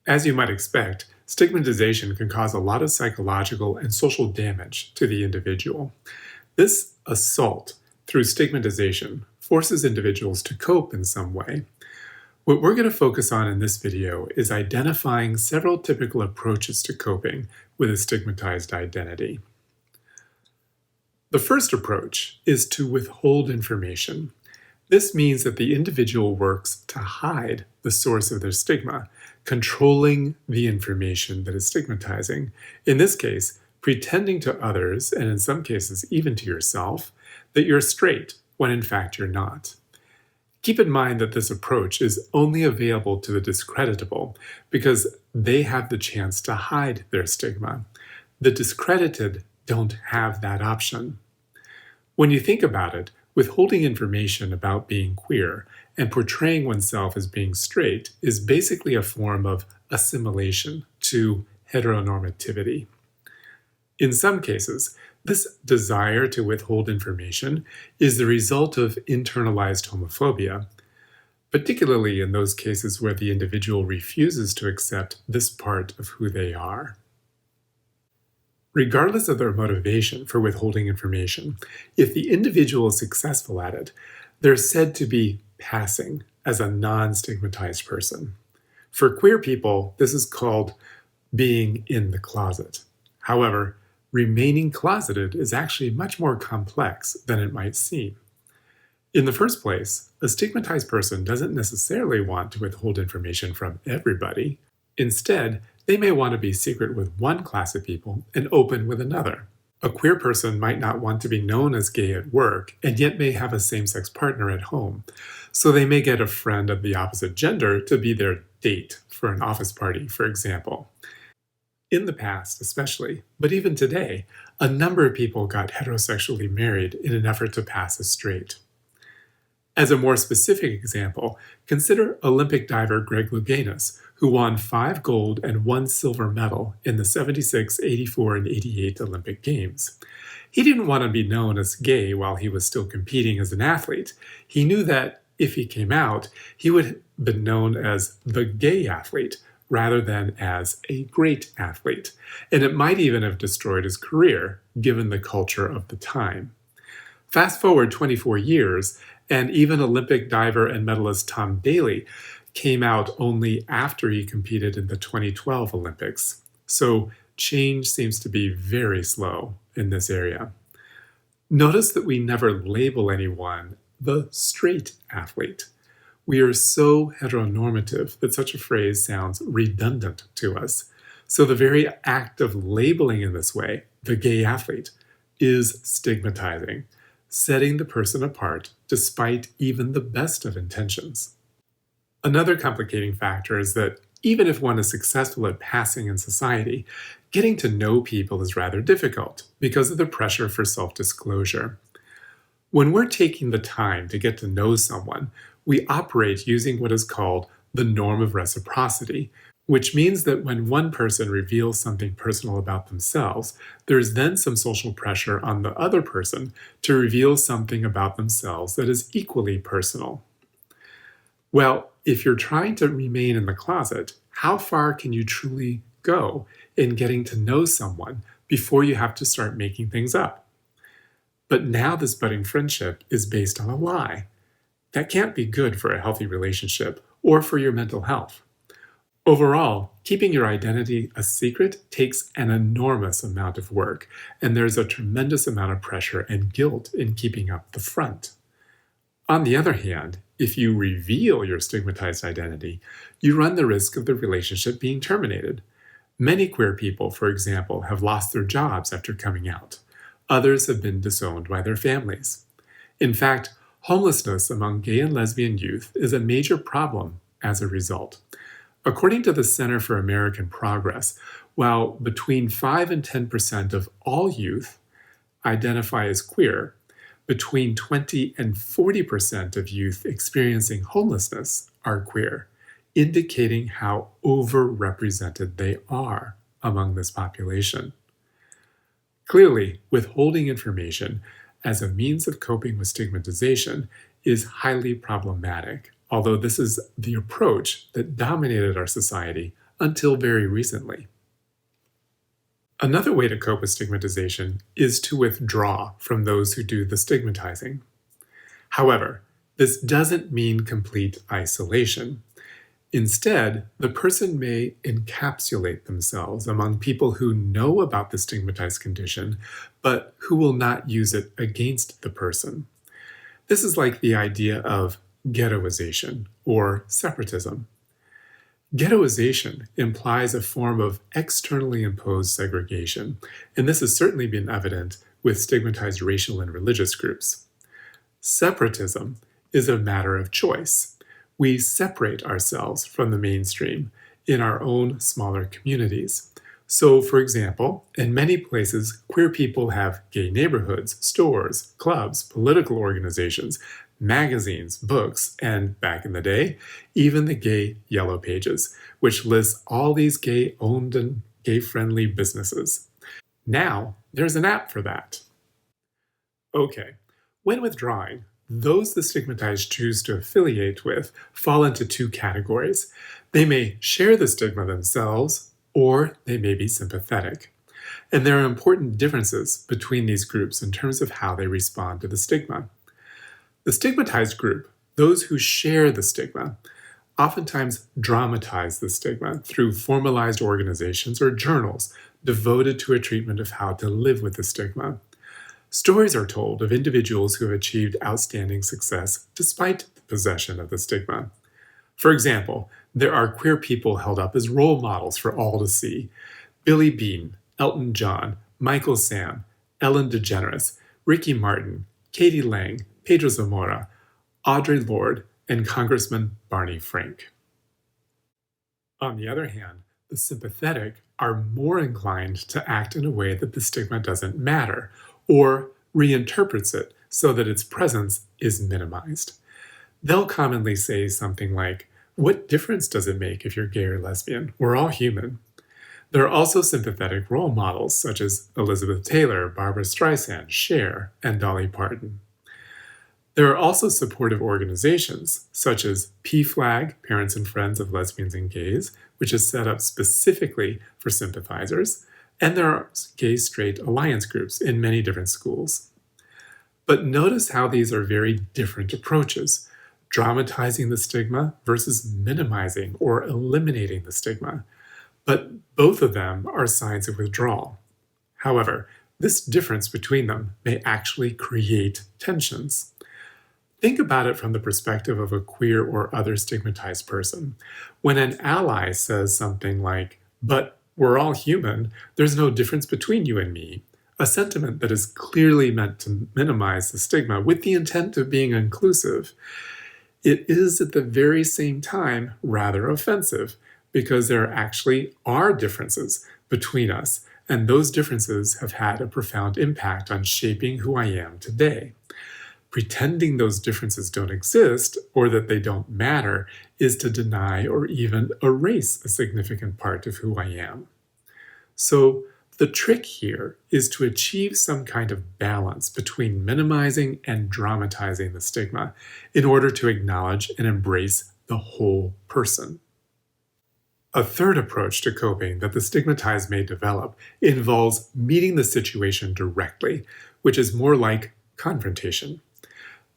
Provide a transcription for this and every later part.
As you might expect, stigmatization can cause a lot of psychological and social damage to the individual. This assault through stigmatization forces individuals to cope in some way. What we're going to focus on in this video is identifying several typical approaches to coping with a stigmatized identity. The first approach is to withhold information. This means that the individual works to hide the source of their stigma, controlling the information that is stigmatizing. In this case, pretending to others, and in some cases even to yourself, that you're straight when in fact you're not. Keep in mind that this approach is only available to the discreditable because they have the chance to hide their stigma. The discredited don't have that option. When you think about it, withholding information about being queer and portraying oneself as being straight is basically a form of assimilation to heteronormativity. In some cases, this desire to withhold information is the result of internalized homophobia, particularly in those cases where the individual refuses to accept this part of who they are. Regardless of their motivation for withholding information, if the individual is successful at it, they're said to be passing as a non-stigmatized person. For queer people, this is called being in the closet. However, remaining closeted is actually much more complex than it might seem. In the first place, a stigmatized person doesn't necessarily want to withhold information from everybody. Instead, they may want to be secret with one class of people and open with another. A queer person might not want to be known as gay at work and yet may have a same-sex partner at home. So they may get a friend of the opposite gender to be their date for an office party, for example. In the past, especially, but even today, a number of people got heterosexually married in an effort to pass as straight. As a more specific example, consider Olympic diver Greg Louganis, who won 5 gold and 1 silver medal in the 76, 84, and 88 Olympic Games. He didn't want to be known as gay while he was still competing as an athlete. He knew that if he came out, he would have been known as the gay athlete rather than as a great athlete, and it might even have destroyed his career, given the culture of the time. Fast forward 24 years, and even Olympic diver and medalist Tom Daley came out only after he competed in the 2012 Olympics. So change seems to be very slow in this area. Notice that we never label anyone the straight athlete. We are so heteronormative that such a phrase sounds redundant to us. So the very act of labeling in this way, the gay athlete, is stigmatizing, setting the person apart despite even the best of intentions. Another complicating factor is that even if one is successful at passing in society, getting to know people is rather difficult because of the pressure for self-disclosure. When we're taking the time to get to know someone, we operate using what is called the norm of reciprocity, which means that when one person reveals something personal about themselves, there's then some social pressure on the other person to reveal something about themselves that is equally personal. Well, if you're trying to remain in the closet, how far can you truly go in getting to know someone before you have to start making things up? But now this budding friendship is based on a lie. That can't be good for a healthy relationship or for your mental health. Overall, keeping your identity a secret takes an enormous amount of work, and there's a tremendous amount of pressure and guilt in keeping up the front. On the other hand, if you reveal your stigmatized identity, you run the risk of the relationship being terminated. Many queer people, for example, have lost their jobs after coming out. Others have been disowned by their families. In fact, homelessness among gay and lesbian youth is a major problem as a result. According to the Center for American Progress, while between 5 and 10% of all youth identify as queer, between 20 and 40% of youth experiencing homelessness are queer, indicating how overrepresented they are among this population. Clearly, withholding information as a means of coping with stigmatization is highly problematic, although this is the approach that dominated our society until very recently. Another way to cope with stigmatization is to withdraw from those who do the stigmatizing. However, this doesn't mean complete isolation. Instead, the person may encapsulate themselves among people who know about the stigmatized condition, but who will not use it against the person. This is like the idea of ghettoization or separatism. Ghettoization implies a form of externally imposed segregation, and this has certainly been evident with stigmatized racial and religious groups. Separatism is a matter of choice. We separate ourselves from the mainstream in our own smaller communities. So, for example, in many places, queer people have gay neighborhoods, stores, clubs, political organizations, magazines, books, and back in the day, even the Gay Yellow Pages, which lists all these gay owned and gay friendly businesses. Now, there's an app for that. Okay, when withdrawing, those the stigmatized choose to affiliate with fall into two categories. They may share the stigma themselves, or they may be sympathetic. And there are important differences between these groups in terms of how they respond to the stigma. The stigmatized group, those who share the stigma, oftentimes dramatize the stigma through formalized organizations or journals devoted to a treatment of how to live with the stigma. Stories are told of individuals who have achieved outstanding success despite the possession of the stigma. For example, there are queer people held up as role models for all to see. Billy Bean, Elton John, Michael Sam, Ellen DeGeneres, Ricky Martin, Katie Lang, Pedro Zamora, Audre Lorde, and Congressman Barney Frank. On the other hand, the sympathetic are more inclined to act in a way that the stigma doesn't matter, or reinterprets it so that its presence is minimized. They'll commonly say something like, "What difference does it make if you're gay or lesbian? We're all human." There are also sympathetic role models such as Elizabeth Taylor, Barbra Streisand, Cher, and Dolly Parton. There are also supportive organizations such as PFLAG, Parents and Friends of Lesbians and Gays, which is set up specifically for sympathizers, and there are gay-straight alliance groups in many different schools. But notice how these are very different approaches, dramatizing the stigma versus minimizing or eliminating the stigma. But both of them are signs of withdrawal. However, this difference between them may actually create tensions. Think about it from the perspective of a queer or other stigmatized person. When an ally says something like, "But we're all human, there's no difference between you and me," a sentiment that is clearly meant to minimize the stigma with the intent of being inclusive, it is at the very same time rather offensive because there actually are differences between us, and those differences have had a profound impact on shaping who I am today. Pretending those differences don't exist or that they don't matter is to deny or even erase a significant part of who I am. So, the trick here is to achieve some kind of balance between minimizing and dramatizing the stigma in order to acknowledge and embrace the whole person. A third approach to coping that the stigmatized may develop involves meeting the situation directly, which is more like confrontation.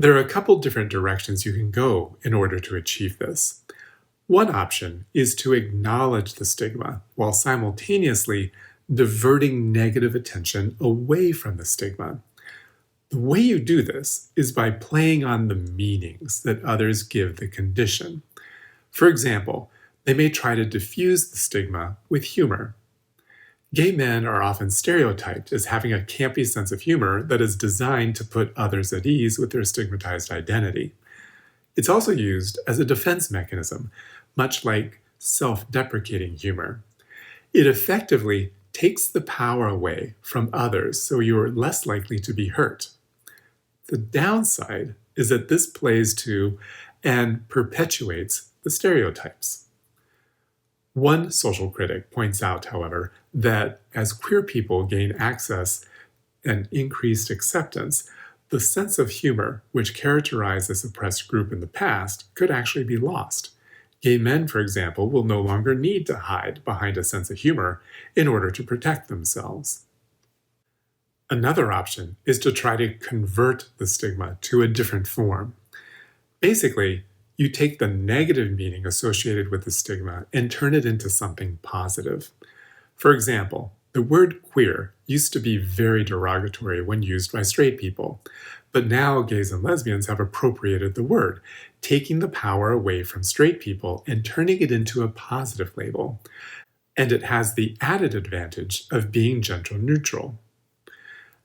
There are a couple different directions you can go in order to achieve this. One option is to acknowledge the stigma while simultaneously diverting negative attention away from the stigma. The way you do this is by playing on the meanings that others give the condition. For example, they may try to diffuse the stigma with humor. Gay men are often stereotyped as having a campy sense of humor that is designed to put others at ease with their stigmatized identity. It's also used as a defense mechanism, much like self-deprecating humor. It effectively takes the power away from others so you're less likely to be hurt. The downside is that this plays to and perpetuates the stereotypes. One social critic points out, however, that as queer people gain access and increased acceptance, the sense of humor which characterized this oppressed group in the past could actually be lost. Gay men, for example, will no longer need to hide behind a sense of humor in order to protect themselves. Another option is to try to convert the stigma to a different form. Basically, you take the negative meaning associated with the stigma and turn it into something positive. For example, the word queer used to be very derogatory when used by straight people, but now gays and lesbians have appropriated the word, taking the power away from straight people and turning it into a positive label. And it has the added advantage of being gender neutral.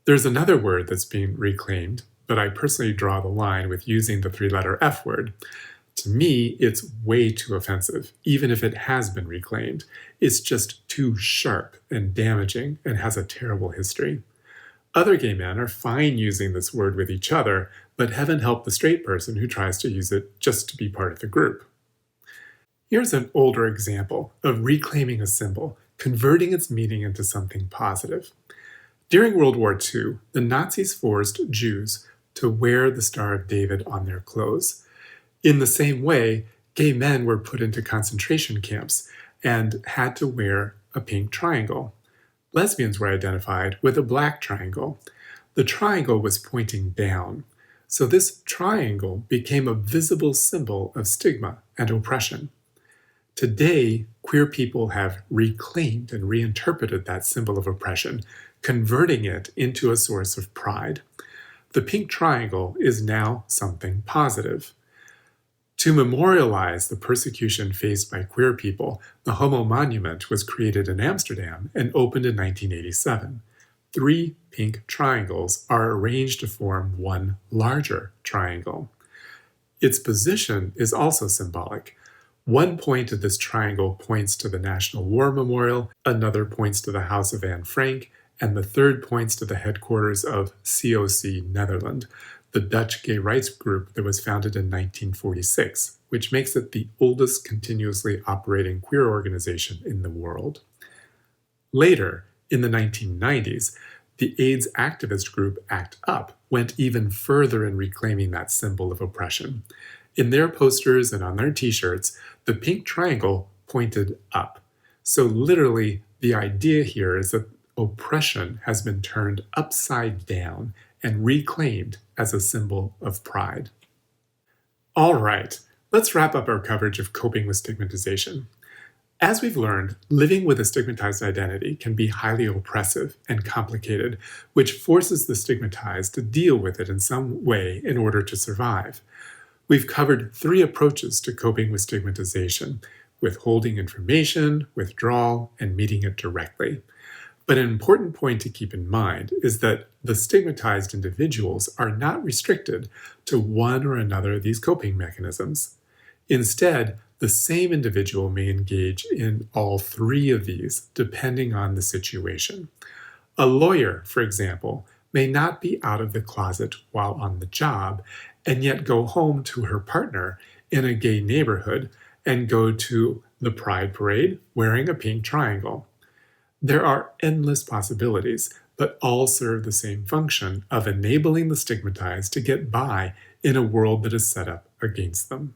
There's another word that's being reclaimed, but I personally draw the line with using the three-letter F word. To me, it's way too offensive, even if it has been reclaimed. It's just too sharp and damaging and has a terrible history. Other gay men are fine using this word with each other, but heaven help the straight person who tries to use it just to be part of the group. Here's an older example of reclaiming a symbol, converting its meaning into something positive. During World War II, the Nazis forced Jews to wear the Star of David on their clothes. In the same way, gay men were put into concentration camps and had to wear a pink triangle. Lesbians were identified with a black triangle. The triangle was pointing down, so this triangle became a visible symbol of stigma and oppression. Today, queer people have reclaimed and reinterpreted that symbol of oppression, converting it into a source of pride. The pink triangle is now something positive. To memorialize the persecution faced by queer people, the Homo Monument was created in Amsterdam and opened in 1987. 3 pink triangles are arranged to form one larger triangle. Its position is also symbolic. One point of this triangle points to the National War Memorial, another points to the House of Anne Frank, and the third points to the headquarters of COC Netherlands, the Dutch gay rights group that was founded in 1946, which makes it the oldest continuously operating queer organization in the world. Later, in the 1990s, the AIDS activist group ACT UP went even further in reclaiming that symbol of oppression. In their posters and on their t-shirts, the pink triangle pointed up. So literally, the idea here is that oppression has been turned upside down and reclaimed as a symbol of pride. All right, let's wrap up our coverage of coping with stigmatization. As we've learned, living with a stigmatized identity can be highly oppressive and complicated, which forces the stigmatized to deal with it in some way in order to survive. We've covered 3 approaches to coping with stigmatization: withholding information, withdrawal, and meeting it directly. But an important point to keep in mind is that the stigmatized individuals are not restricted to one or another of these coping mechanisms. Instead, the same individual may engage in all 3 of these, depending on the situation. A lawyer, for example, may not be out of the closet while on the job, and yet go home to her partner in a gay neighborhood and go to the Pride Parade wearing a pink triangle. There are endless possibilities, but all serve the same function of enabling the stigmatized to get by in a world that is set up against them.